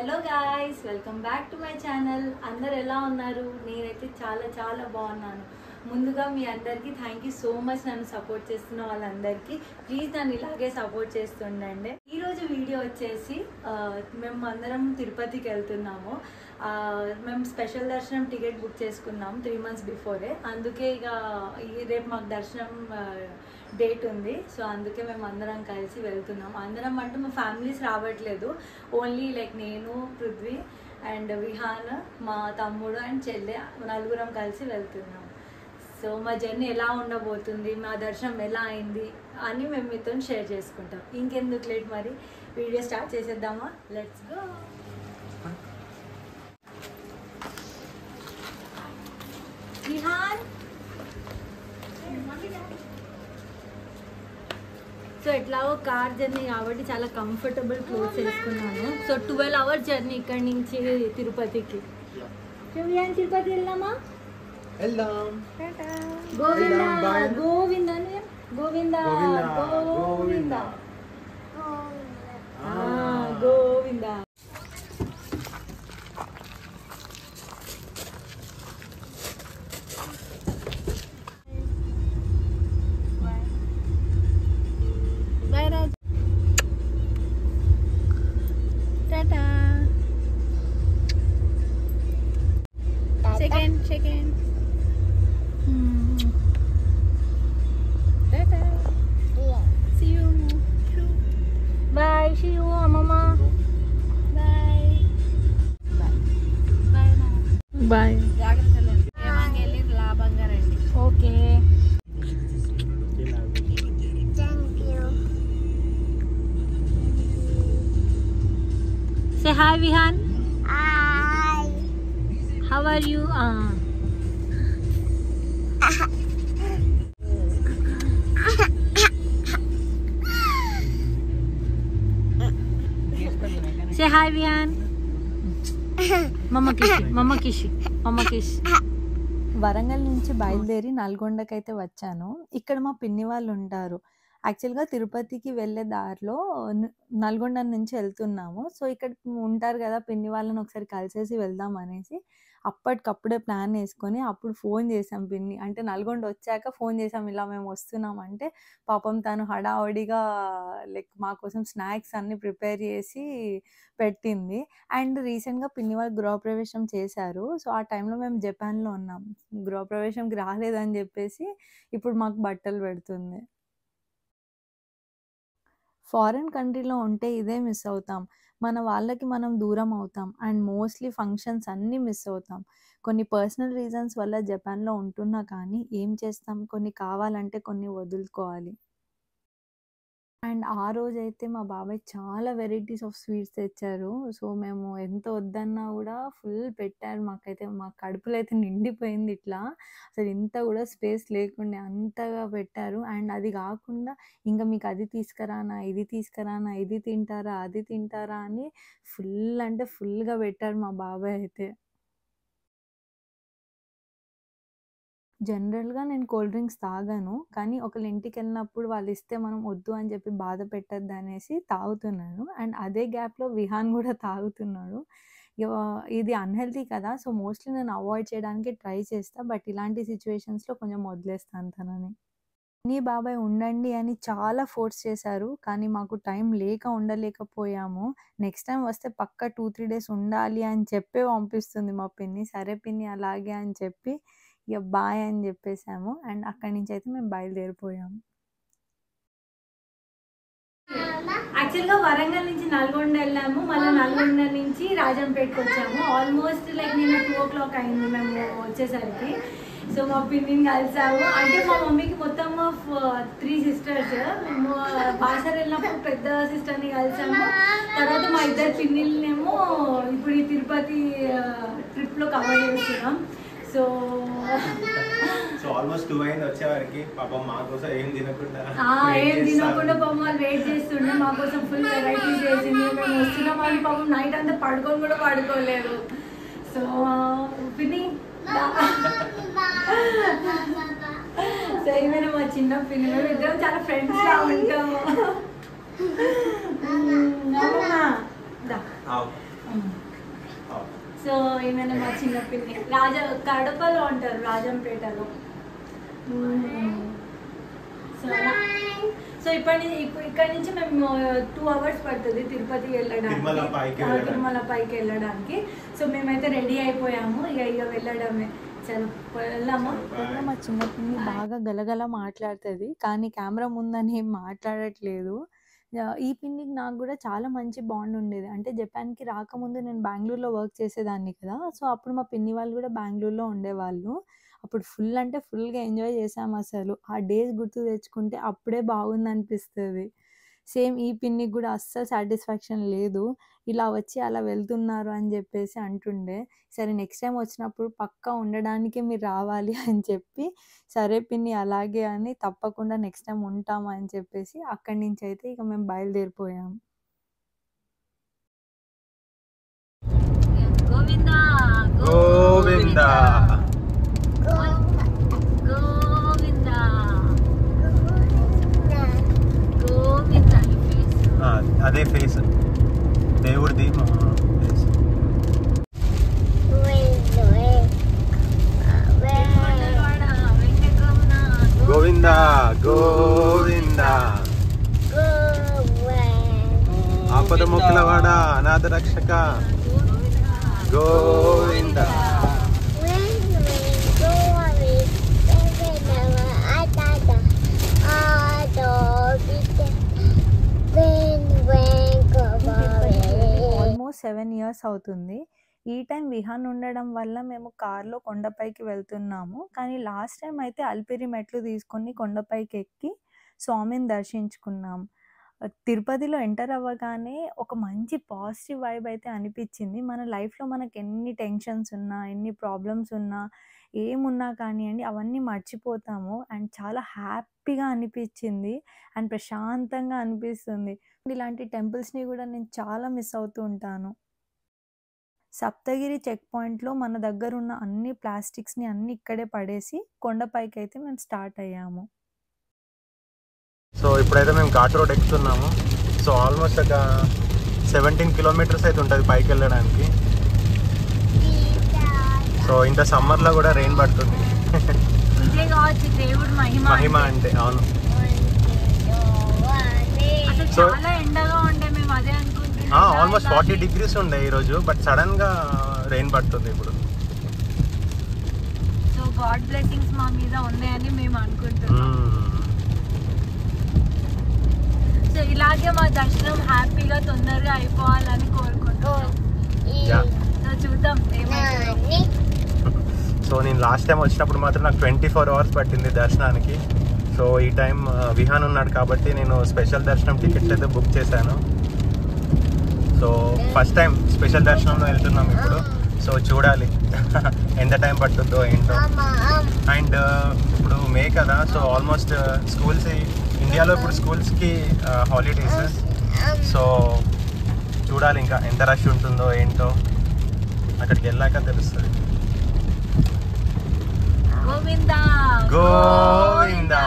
Hello guys, welcome back to my channel. అందరు ఎలా ఉన్నారు? నేనైతే చాలా బాగున్నాను. ముందుగా మీ అందరికీ థ్యాంక్ యూ సో మచ్. నన్ను సపోర్ట్ చేస్తున్న వాళ్ళందరికీ ప్లీజ్ నన్ను ఇలాగే సపోర్ట్ చేస్తుండండి. ఈరోజు వీడియో వచ్చేసి మేము అందరం తిరుపతికి వెళ్తున్నాము. మేము స్పెషల్ దర్శనం టికెట్ బుక్ చేసుకున్నాం 3 months బిఫోరే. అందుకే ఇక రేపు మాకు దర్శనం డేట్ ఉంది. సో అందుకే మేము అందరం కలిసి వెళ్తున్నాం. అందరం అంటే మా ఫ్యామిలీస్ రావట్లేదు, ఓన్లీ లైక్ నేను, పృథ్వీ అండ్ విహాన్, మా తమ్ముడు అండ్ చెల్లె, నలుగురం కలిసి వెళ్తున్నాం. సో మా జర్నీ ఎలా ఉండబోతుంది, మా దర్శనం ఎలా అయింది అని మేము మీతో షేర్ చేసుకుంటాం. ఇంకెందుకు లేట్, మరి వీడియో స్టార్ట్ చేసేద్దామా? Let's go. విహాన్, సో ఎట్లాగో కార్ జర్నీ కాబట్టి చాలా కంఫర్టబుల్ క్లోత్స్ వేసుకున్నాను. సో 12 hours జర్నీ ఇక్కడి నుంచి తిరుపతికి. తిరుపతి వెళ్దామా? Govinda Govinda Govinda Govinda Govinda. Second. Tata. See you. Bye. See you, Mama. Bye. Bye. జాగ్రత్తగా వెళ్ళి లాభంగా రండి. Okay. Say hi, Vihan. Hi. How are you? Say hi, Vihan. Mama kishi. Warangal నుంచి బయలుదేరి నల్గొండకైతే వచ్చాను. ఇక్కడ మా పిన్ని వాళ్ళు ఉంటారు. యాక్చువల్గా తిరుపతికి వెళ్ళే దారిలో నల్గొండ నుంచి వెళ్తున్నాము. సో ఇక్కడ ఉంటారు కదా పిన్ని వాళ్ళని, ఒకసారి కలిసేసి వెళ్దాం అనేసి అప్పటికప్పుడే ప్లాన్ వేసుకొని అప్పుడు ఫోన్ చేసాం పిన్ని. అంటే నల్గొండ వచ్చాక ఫోన్ చేసాం, ఇలా మేము వస్తున్నాం అంటే పాపం తను హడావుడిగా లైక్ మా కోసం స్నాక్స్ అన్నీ ప్రిపేర్ చేసి పెట్టింది. అండ్ రీసెంట్గా పిన్ని వాళ్ళు గృహప్రవేశం చేశారు. సో ఆ టైంలో మేము జపాన్లో ఉన్నాం. గృహప్రవేశంకి రాలేదని చెప్పేసి ఇప్పుడు మాకు బట్టలు పెడుతుంది. ఫారిన్ కంట్రీలో ఉంటే ఇదే మిస్ అవుతాం. మన వాళ్ళకి మనం దూరం అవుతాం అండ్ మోస్ట్లీ ఫంక్షన్స్ అన్నీ మిస్ అవుతాం. కొన్ని పర్సనల్ రీజన్స్ వల్ల జపాన్లో ఉంటున్నా కానీ ఏం చేస్తాం, కొన్ని కావాలంటే కొన్ని వదులుకోవాలి. అండ్ ఆ రోజైతే మా బాబాయ్ చాలా వెరైటీస్ ఆఫ్ స్వీట్స్ తెచ్చారు. సో మేము ఎంత వద్దన్నా కూడా ఫుల్ పెట్టారు. మా కడుపులో అయితే నిండిపోయింది. ఇట్లా అసలు ఇంత కూడా స్పేస్ లేకుండే అంతగా పెట్టారు. అండ్ అది కాకుండా ఇంకా మీకు అది తీసుకురానా, ఇది తీసుకురానా, ఇది తింటారా, అది తింటారా అని ఫుల్ అంటే ఫుల్గా పెట్టారు మా బాబాయ్ అయితే. జనరల్‌గా నేను కూల్ డ్రింక్స్ తాగను. కానీ ఒకళ్ళ ఇంటికెళ్ళినప్పుడు వాళ్ళు ఇస్తే మనం వద్దు అని చెప్పి బాధ పెట్టొద్దనేసి తాగుతున్నాను. అండ్ అదే గ్యాప్‌లో విహాన్ కూడా తాగుతున్నాడు. ఇది అన్‌హెల్తీ కదా! సో మోస్ట్‌లీ నేను అవాయిడ్ చేయడానికి ట్రై చేస్తా. బట్ ఇలాంటి సిట్యుయేషన్స్‌లో కొంచెం వదిలేస్తాను తనని. పిన్ని, బాబాయ్ ఉండండి అని చాలా ఫోర్స్ చేశారు. కానీ మాకు టైం లేక ఉండలేకపోయాము. నెక్స్ట్ టైమ్ వస్తే పక్కా 2, 3 days ఉండాలి అని చెప్పే పంపిస్తుంది మా పిన్ని. సరే పిన్ని అలాగే అని చెప్పి ఇక బాయ్ అని చెప్పేసాము. అండ్ అక్కడి నుంచి అయితే మేము బయలుదేరిపోయాము. యాక్చువల్గా వరంగల్ నుంచి నల్గొండ వెళ్ళాము. మళ్ళీ నల్గొండ నుంచి రాజంపేటకి వచ్చాము. ఆల్మోస్ట్ లైక్ నిన్న 2 o'clock అయింది మేము వచ్చేసరికి. సో మా పిన్నిని కలిసాము. అంటే మా మమ్మీకి మొత్తం 3 sisters. మేము బాసర్ వెళ్ళినప్పుడు పెద్ద సిస్టర్ని కలిసాము. తర్వాత మా 2 పిన్నిలనేమో ఇప్పుడు ఈ తిరుపతి ట్రిప్లో కవర్ చేస్తున్నాం. సో ఆల్మోస్ట్ 2 అయింది వచ్చేవారికి. పాపం మా కోసం ఏం తినకుండా పాపం వాళ్ళు వెయిట్ చేస్తుండే. మా కోసం ఫుల్ వెరైటీస్ చేసింది. మేము వస్తున్నాం అని పాపం నైట్ అంతా పడుకొని కూడా పడుకోలేదు. సో పిన్ని సో ఏమైనా మా చిన్న పిన్ని, మేము ఇద్దరం చాలా ఫ్రెండ్స్ లా ఉంటాము. సో ఏమైనా మా చిన్న పిన్ని కడపలో ఉంటారు, రాజంపేటలో. సో ఇక్కడ నుంచి మేము 2 hours పడుతుంది తిరుపతి వెళ్ళడానికి, తిరుమల పైకి వెళ్ళడానికి. సో మేమైతే రెడీ అయిపోయాము, ఇక వెళ్ళడమే. చలో వెళ్దామా. మా చిన్న పిన్ని బాగా గలగల మాట్లాడుతుంది, కానీ కెమెరా ముందని ఏం మాట్లాడట్లేదు. ఈ పిన్నికి నాకు కూడా చాలా మంచి బాండ్ ఉండేది. అంటే జపాన్కి రాకముందు నేను బెంగళూరులో వర్క్ చేసేదాన్ని కదా. సో అప్పుడు మా పిన్ని వాళ్ళు కూడా బెంగళూరులో ఉండేవాళ్ళు. అప్పుడు ఫుల్ అంటే ఫుల్గా ఎంజాయ్ చేసాము. అసలు ఆ డేస్ గుర్తు తెచ్చుకుంటే అప్పుడే బాగుంది అనిపిస్తుంది. సేమ్ ఈ పిన్నికి కూడా అస్సలు సాటిస్ఫాక్షన్ లేదు, ఇలా వచ్చి అలా వెళ్తున్నారు అని చెప్పేసి అంటుండే. సరే నెక్స్ట్ టైం వచ్చినప్పుడు పక్కా ఉండడానికే మీరు రావాలి అని చెప్పి, సరే పిన్ని అలాగే అని తప్పకుండా నెక్స్ట్ టైం ఉంటాము అని చెప్పేసి అక్కడి నుంచి అయితే ఇక మేము బయలుదేరిపోయాము. గోవిందా గోవిందా గోవిందా గోవిందా. అదే ఫేస్ దేవుడిది ఫేస్. గోవిందా గోవిందా ఆపద మొక్కలవాడ అనాథ రక్షక గోవిందా. ఆల్మోస్ట్ 7 years అవుతుంది. ఈ టైం విహాన్ ఉండడం వల్ల మేము కార్లో కొండపైకి వెళ్తున్నాము. కానీ లాస్ట్ టైం అయితే అల్పిరి మెట్లు తీసుకొని కొండపైకి ఎక్కి స్వామిని దర్శించుకున్నాం. తిరుపతిలో ఎంటర్ అవ్వగానే ఒక మంచి పాజిటివ్ వైబ్ అయితే అనిపించింది. మన లైఫ్లో మనకు ఎన్ని టెన్షన్స్ ఉన్నా, ఎన్ని ప్రాబ్లమ్స్ ఉన్నా, ఏమున్నా కానివ్వండి అవన్నీ మర్చిపోతాము. అండ్ చాలా హ్యాపీగా అనిపించింది అండ్ ప్రశాంతంగా అనిపిస్తుంది. ఇలాంటి టెంపుల్స్ని కూడా నేను చాలా మిస్ అవుతూ ఉంటాను. సప్తగిరి చెక్ పాయింట్లో మన దగ్గర ఉన్న అన్ని ప్లాస్టిక్స్ని అన్ని ఇక్కడే పడేసి కొండపైకి అయితే మేము స్టార్ట్ అయ్యాము. సో ఇప్పుడైతే మేము ఘాట్ రోడ్ ఎక్కుతున్నాము. సో ఆల్మోస్ట్ ఒక 17 kilometers అయితే ఉంటుంది పైకి వెళ్ళడానికి. సో ఇంత సమ్మర్లో కూడా రెయిన్ పడుతుంది. ఇదే కావచ్చు దేవుడు మహిమ అంటే. అవును. సో చాలా ఎండగా ఉండే, మేము అదే అనుకుంటున్నాం. ఆల్మోస్ట్ 40 degrees ఉండే ఈరోజు, బట్ సడన్ గా రెయిన్ పడుతుంది ఇప్పుడు. సో గాడ్ బ్లెస్సింగ్స్ మా మీద ఉన్నాయని మేము అనుకుంటున్నాం. సో ఇలాగే మా దర్శనం హ్యాపీగా తొందరగా అయిపోవాలని కోరుకుంటున్నాం. సో చూద్దాం ఏమైందో. సో నేను లాస్ట్ టైం వచ్చినప్పుడు మాత్రం నాకు 24 hours పట్టింది దర్శనానికి. సో ఈ టైం విహాన్ ఉన్నాడు కాబట్టి నేను స్పెషల్ దర్శనం టికెట్స్ అయితే బుక్ చేశాను. సో ఫస్ట్ టైం స్పెషల్ దర్శనంలో వెళ్తున్నాం ఇప్పుడు. సో చూడాలి ఎంత టైం పట్టుద్దో ఏంటో. అండ్ ఇప్పుడు మే కదా, సో ఆల్మోస్ట్ స్కూల్స్ ఇండియాలో ఇప్పుడు స్కూల్స్కి హాలిడేస్. సో చూడాలి ఇంకా ఎంత రష్ ఉంటుందో ఏంటో, అక్కడికి వెళ్ళాక తెలుస్తుంది. గోవిందా గోవిందా.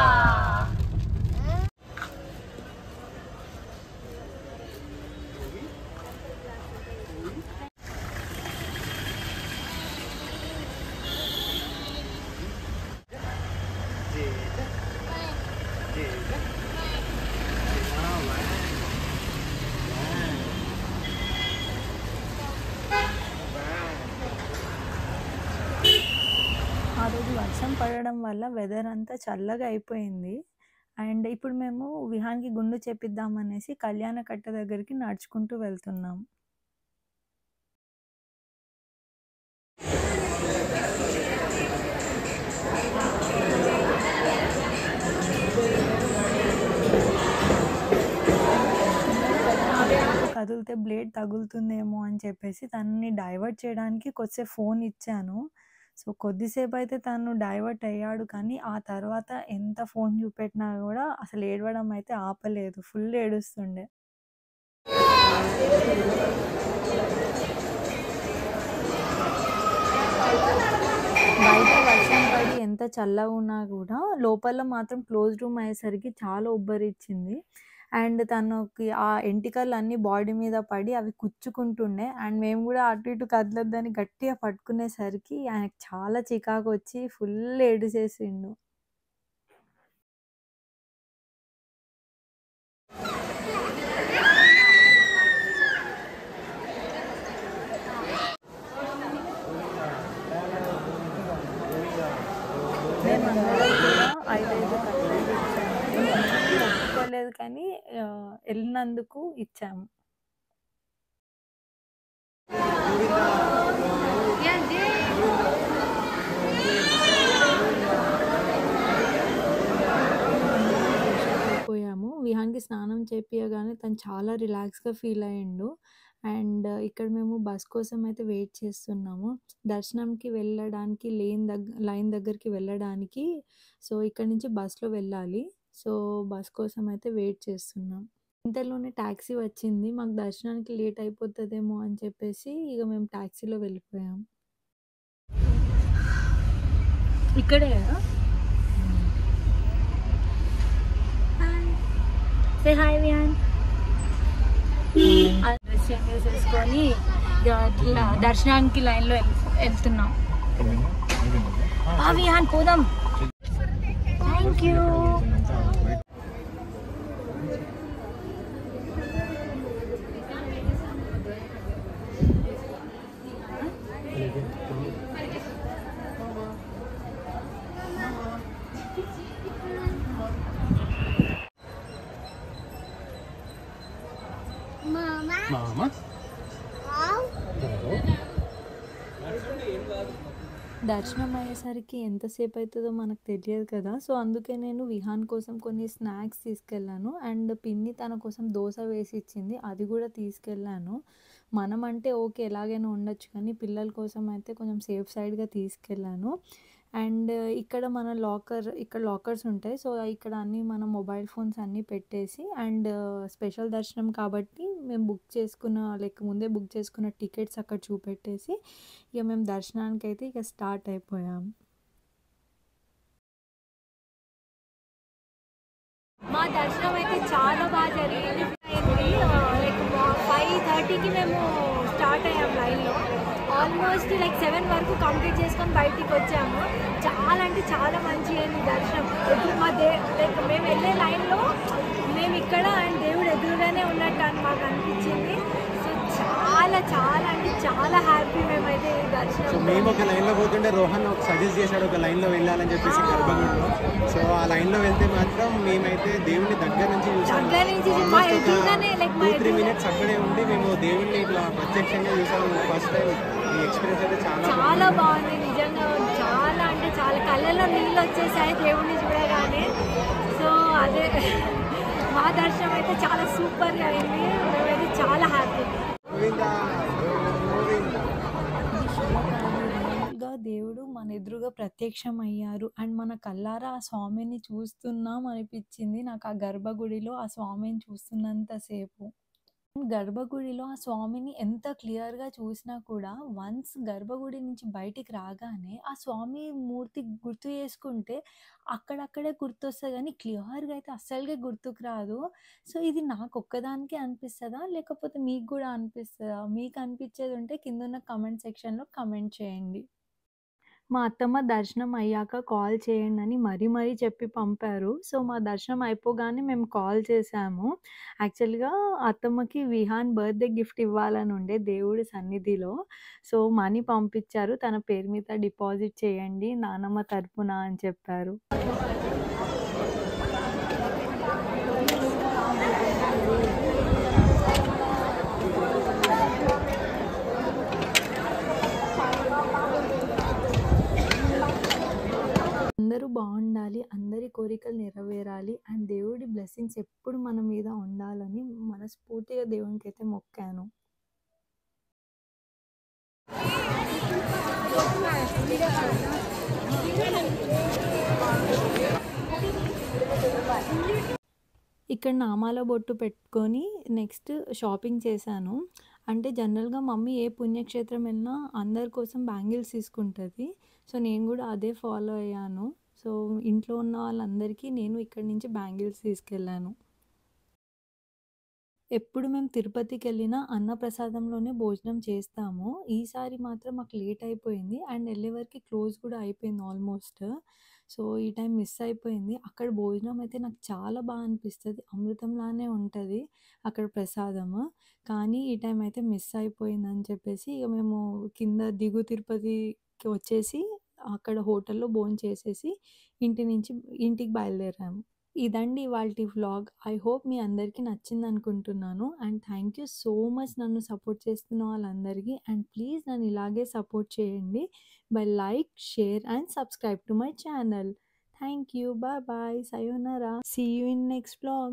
ఆ రోజు వర్షం పడడం వల్ల వెదర్ అంతా చల్లగా అయిపోయింది. అండ్ ఇప్పుడు మేము విహాన్కి గుండు చేపిద్దామనేసి కళ్యాణకట్ట దగ్గరికి నడుచుకుంటూ వెళ్తున్నాం. కదిలితే బ్లేడ్ తగులుతుందేమో అని చెప్పేసి తనని డైవర్ట్ చేయడానికి కొద్దిసేపు ఫోన్ ఇచ్చాను. సో కొద్దిసేపు అయితే తను డైవర్ట్ అయ్యాడు, కానీ ఆ తర్వాత ఎంత ఫోన్ చూపెట్టినా కూడా అసలు ఏడవడం అయితే ఆపలేదు, ఫుల్ ఏడుస్తుండే. బయట వర్షం పడి ఎంత చల్లగా ఉన్నా కూడా లోపల మాత్రం క్లోజ్ రూమ్ అయ్యేసరికి చాలా ఉబ్బరిచ్చింది. అండ్ తనకి ఆ ఎంటికలన్నీ బాడీ మీద పడి అవి కుచ్చుకుంటుండే. అండ్ మేము గూడా అటు ఇటు కదలొద్దని గట్టిగా పట్టుకునేసరికి ఆయనకి చాలా చికాకొచ్చి ఫుల్ ఏడిసేసిండు. మేమందరం కూడా 5, 5 కట్లెట్ ఇచ్చాము. ఒప్పుకోలేదు కానీ ఎళ్ళినందుకు ఇచ్చాము. అయిపోయాము. విహాన్‌కి స్నానం చేపియగానే తను చాలా రిలాక్స్‌గా ఫీల్ అయ్యిండు. అండ్ ఇక్కడ మేము బస్ కోసం అయితే వెయిట్ చేస్తున్నాము. దర్శనంకి వెళ్ళడానికి లైన్ దగ్గరికి వెళ్ళడానికి సో, ఇక్కడి నుంచి బస్‌లో వెళ్ళాలి. సో, బస్ కోసం అయితే వెయిట్ చేస్తున్నాం. ఇంతలోనే టాక్సీ వచ్చింది. మాకు దర్శనానికి లేట్ అయిపోతదేమో అని చెప్పేసి ఇగ మేము టాక్సీలో వెళ్ళిపోయాం. ఇక్కడే గదా! Say hi Vihaan. Dress change చేసేసుకొని ఇట్లా దర్శనానికి లైన్లో వెళ్తున్నాం. విహాన్ పోదాం. Thank you. మామ దర్శనం అయ్యేసరికి ఎంతసేపు అవుతుందో మనకు తెలియదు కదా! సో, అందుకే నేను విహాన్ కోసం కొన్ని స్నాక్స్ తీసుకెళ్ళాను. అండ్ పిన్ని తన కోసం దోస వేసి ఇచ్చింది. అది కూడా తీసుకెళ్ళాను. మనమంటే ఓకే ఎలాగైనా ఉండొచ్చు కానీ పిల్లల కోసం అయితే కొంచెం సేఫ్ సైడ్‌గా తీసుకెళ్ళాను. అండ్ ఇక్కడ ఇక్కడ లాకర్స్ ఉంటాయి. సో, ఇక్కడ అన్నీ మన మొబైల్ ఫోన్స్ అన్నీ పెట్టేసి అండ్ స్పెషల్ దర్శనం కాబట్టి మేము ముందే బుక్ చేసుకున్న టికెట్స్ అక్కడ చూపెట్టేసి ఇక మేము దర్శనానికైతే ఇక స్టార్ట్ అయిపోయాం. మా దర్శనం అయితే చాలా బాగా జరిగింది. లైక్ 5:30కి మేము స్టార్ట్ అయ్యాం లైన్లో. ఆల్మోస్ట్ లైక్ 7 వరకు కంప్లీట్ చేసుకొని బయటికి వచ్చాము. చాలా అంటే చాలా మంచిగా అయింది దర్శనం. ఇప్పుడు లైక్ మేము వెళ్ళే లైన్లో మేము ఇక్కడ అండ్ దేవుడు ఎదురుగానే ఉన్నట్టు మాకు అనిపించింది. సో చాలా అంటే చాలా హ్యాపీ మేమైతే ఈ దర్శనం. సో మేము ఒక లైన్లో పోతుంటే రోహన్ ఒక సజెస్ట్ చేశాడు ఒక లైన్లో వెళ్ళాలని చెప్పేసి గర్భగుడిలో. సో ఆ లైన్లో వెళ్తే మాత్రం మేమైతే దేవుడిని దగ్గర నుంచి చూసాము. 2-3 మినిట్స్ అక్కడే ఉండి మేము దేవుడిని ఇట్లా ప్రత్యక్షంగా చూసాము. ఫస్ట్ టైం ఈ ఎక్స్పీరియన్స్ అయితే చాలా బాగుంది నిజంగా. చాలా అంటే చాలా కళ్ళలో నీళ్ళు వచ్చేసాయి దేవుడిని చూడగానే. సో అదే మా దర్శనం అయితే చాలా సూపర్గా అయింది. మేమైతే చాలా హ్యాపీ. రియల్‌గా దేవుడు మన ఎదురుగా ప్రత్యక్షం అయ్యారు. అండ్ మన కళ్ళారా ఆ స్వామిని చూస్తున్నాం అనిపించింది నాకు ఆ గర్భగుడిలో ఆ స్వామిని చూస్తున్నంత సేపు. గర్భగుడిలో ఆ స్వామిని ఎంత క్లియర్‌గా చూసినా కూడా వన్స్ గర్భగుడి నుంచి బయటికి రాగానే ఆ స్వామి మూర్తి గుర్తు చేసుకుంటే అక్కడక్కడే గుర్తొస్తది గానీ క్లియర్‌గా అయితే అస్సలకే గుర్తుకు రాదు. సో, ఇది నాకొక్కదానికే అనిపిస్తదా? లేకపోతే మీకు గూడా అనిపిస్తదా? మీకు అనిపించేదుంటే కిందున్న కామెంట్ సెక్షన్‌లో కామెంట్ చేయండి. మా అత్తమ్మ దర్శనం అయ్యాక కాల్ చేయండని మరీ చెప్పి పంపారు. సో, మా దర్శనం అయిపోగానే మేము కాల్ చేశాము. యాక్చువల్‌గా అత్తమ్మకి విహాన్ బర్త్‌డే గిఫ్ట్ ఇవ్వాలనుండే దేవుడి సన్నిధిలో. సో, మనీ పంపించారు. తన పేరు మీద డిపాజిట్ చేయండి నానమ్మ తరపున అని చెప్పారు. అందరూ బావుండాలి. అందరి కోరికలు నెరవేరాలి. అండ్ దేవుడి బ్లెస్సింగ్స్ ఎప్పుడు మన మీద ఉండాలని మనస్ఫూర్తిగా దేవునికైతే మొక్కాను. ఇక్కడ నామాల బొట్టు పెట్టుకొని నెక్స్ట్ షాపింగ్ చేశాను. అంటే జనరల్‌గా మమ్మీ ఏ పుణ్యక్షేత్రం వెళ్ళినా అందరి కోసం బ్యాంగిల్స్ తీసుకుంటది. సో, నేను గూడా అదే ఫాలో అయ్యాను. సో, ఇంట్లో ఉన్న వాళ్ళందరికీ నేను ఇక్కడి నుంచి బ్యాంగిల్స్ తీసుకెళ్ళాను. ఎప్పుడు మేము తిరుపతికెళ్ళినా అన్నప్రసాదంలోనే భోజనం చేస్తాము. ఈసారి మాత్రం మాకు లేట్ అయిపోయింది. అండ్ ఎళ్ళే వరకి క్లోజ్ కూడా అయిపోయింది ఆల్మోస్ట్. సో, ఈ టైం మిస్ అయిపోయింది. అక్కడ భోజనం అయితే నాకు చాలా అనిపిస్తది. అమృతంలానే ఉంటది అక్కడ ప్రసాదము. కానీ ఈ టైం అయితే మిస్ అయిపోయిందని చెప్పేసి ఇక మేము కింద దిగు తిరుపతికి వచ్చేసి అక్కడ హోటల్‌లో భోంచేసేసి ఇంటికి బయలుదేరాము. ఇదండి ఇవాల్టి వ్లాగ్. ఐ హోప్ మీ అందరికీ నచ్చిందనుకుంటున్నాను. And thank you so much నన్ను సపోర్ట్ చేస్తున్న వాళ్ళందరికీ. అండ్ ప్లీజ్ నన్ను ఇలాగే సపోర్ట్ చేయండి by like, share and subscribe to my channel. Thank you. Bye bye. sayonara. See you in next vlog.